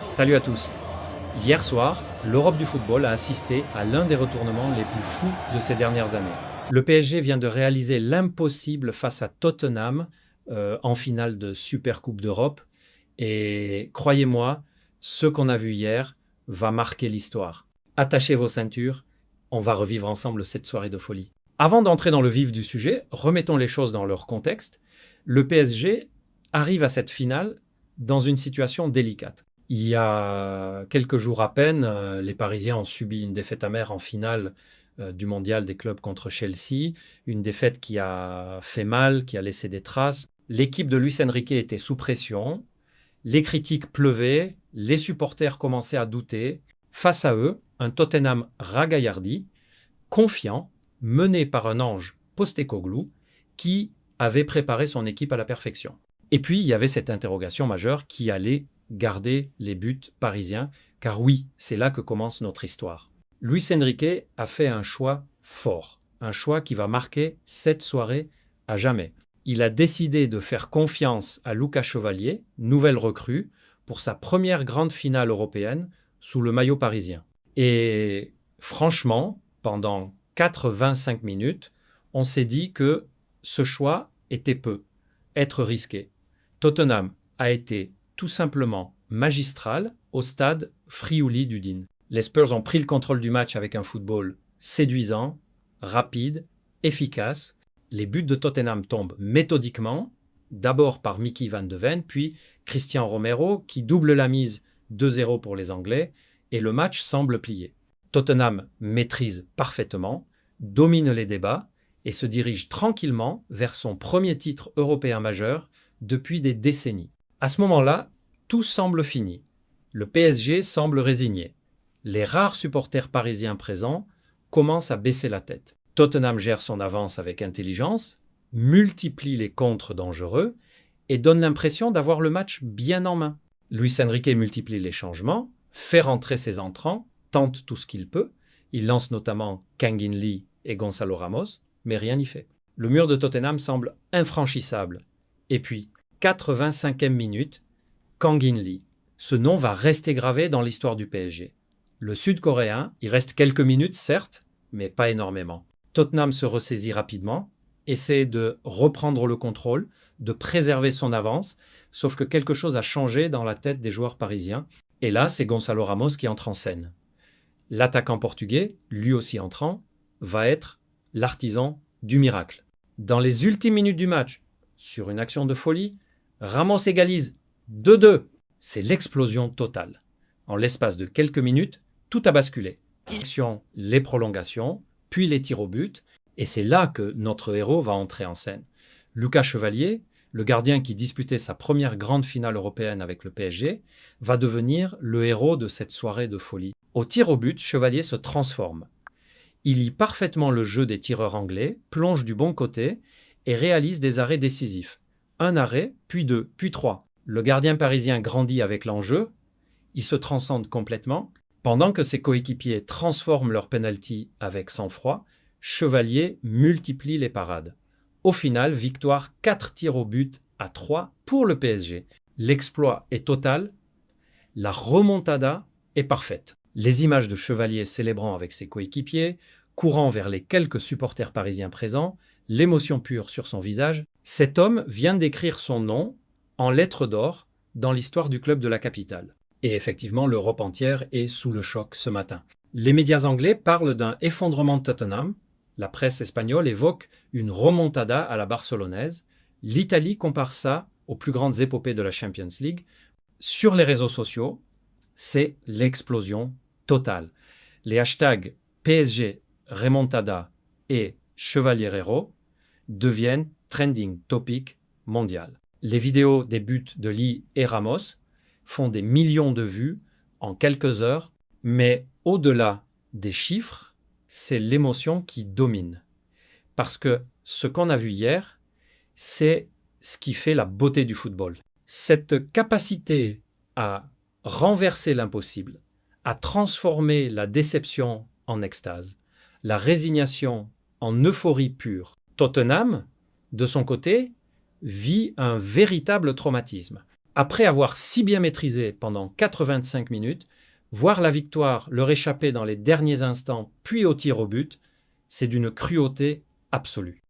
Salut à tous. Hier soir, l'Europe du football a assisté à l'un des retournements les plus fous de ces dernières années. Le PSG vient de réaliser l'impossible face à Tottenham en finale de Super Coupe d'Europe. Et croyez-moi, ce qu'on a vu hier va marquer l'histoire. Attachez vos ceintures, on va revivre ensemble cette soirée de folie. Avant d'entrer dans le vif du sujet, remettons les choses dans leur contexte. Le PSG arrive à cette finale dans une situation délicate. Il y a quelques jours à peine, les Parisiens ont subi une défaite amère en finale du mondial des clubs contre Chelsea, une défaite qui a fait mal, qui a laissé des traces. L'équipe de Luis Enrique était sous pression, les critiques pleuvaient, les supporters commençaient à douter. Face à eux, un Tottenham ragaillardi, confiant, mené par un ange Postecoglou, qui avait préparé son équipe à la perfection. Et puis, il y avait cette interrogation majeure qui allait garder les buts parisiens, car oui, c'est là que commence notre histoire. Luis Enrique a fait un choix fort, un choix qui va marquer cette soirée à jamais. Il a décidé de faire confiance à Lucas Chevalier, nouvelle recrue, pour sa première grande finale européenne sous le maillot parisien. Et franchement, pendant 85 minutes, on s'est dit que ce choix était peu, être risqué. Tottenham a été tout simplement magistral au stade Friouli d'Udine. Les Spurs ont pris le contrôle du match avec un football séduisant, rapide, efficace. Les buts de Tottenham tombent méthodiquement, d'abord par Mickey Van de Ven, puis Christian Romero qui double la mise 2-0 pour les Anglais, et le match semble plié. Tottenham maîtrise parfaitement, domine les débats et se dirige tranquillement vers son premier titre européen majeur depuis des décennies. À ce moment-là, tout semble fini. Le PSG semble résigné. Les rares supporters parisiens présents commencent à baisser la tête. Tottenham gère son avance avec intelligence, multiplie les contres dangereux et donne l'impression d'avoir le match bien en main. Luis Enrique multiplie les changements, fait rentrer ses entrants, tente tout ce qu'il peut. Il lance notamment Kangin Lee et Gonzalo Ramos, mais rien n'y fait. Le mur de Tottenham semble infranchissable. Et puis, 85e minute, Kangin Lee. Ce nom va rester gravé dans l'histoire du PSG. Le Sud-Coréen, il reste quelques minutes, certes, mais pas énormément. Tottenham se ressaisit rapidement, essaie de reprendre le contrôle, de préserver son avance, sauf que quelque chose a changé dans la tête des joueurs parisiens. Et là, c'est Gonzalo Ramos qui entre en scène. L'attaquant portugais, lui aussi entrant, va être l'artisan du miracle. Dans les ultimes minutes du match, sur une action de folie, Ramos égalise 2-2. C'est l'explosion totale. En l'espace de quelques minutes, tout a basculé. Les prolongations, puis les tirs au but, et c'est là que notre héros va entrer en scène. Lucas Chevalier, le gardien qui disputait sa première grande finale européenne avec le PSG, va devenir le héros de cette soirée de folie. Au tir au but, Chevalier se transforme. Il lit parfaitement le jeu des tireurs anglais, plonge du bon côté et réalise des arrêts décisifs. Un arrêt, puis deux, puis trois. Le gardien parisien grandit avec l'enjeu, il se transcende complètement. Pendant que ses coéquipiers transforment leur penalty avec sang-froid, Chevalier multiplie les parades. Au final, victoire 4 tirs au but à 3 pour le PSG. L'exploit est total, la remontada est parfaite. Les images de Chevalier célébrant avec ses coéquipiers, courant vers les quelques supporters parisiens présents, l'émotion pure sur son visage, cet homme vient d'écrire son nom en lettres d'or dans l'histoire du club de la capitale. Et effectivement, l'Europe entière est sous le choc ce matin. Les médias anglais parlent d'un effondrement de Tottenham. La presse espagnole évoque une remontada à la barcelonaise. L'Italie compare ça aux plus grandes épopées de la Champions League. Sur les réseaux sociaux, c'est l'explosion totale. Les hashtags PSG, remontada et Chevalier Héros deviennent trending topic mondial. Les vidéos des buts de Lee et Ramos font des millions de vues en quelques heures, mais au-delà des chiffres, c'est l'émotion qui domine. Parce que ce qu'on a vu hier, c'est ce qui fait la beauté du football. Cette capacité à renverser l'impossible, à transformer la déception en extase, la résignation en euphorie pure. Tottenham, de son côté, vit un véritable traumatisme. Après avoir si bien maîtrisé pendant 85 minutes, voir la victoire leur échapper dans les derniers instants, puis au tir au but, c'est d'une cruauté absolue.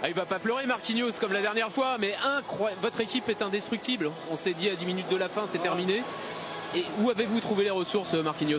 Ah, il va pas pleurer Marquinhos comme la dernière fois, mais incroyable. Votre équipe est indestructible. On s'est dit à 10 minutes de la fin, c'est terminé. Et où avez-vous trouvé les ressources, Marquinhos?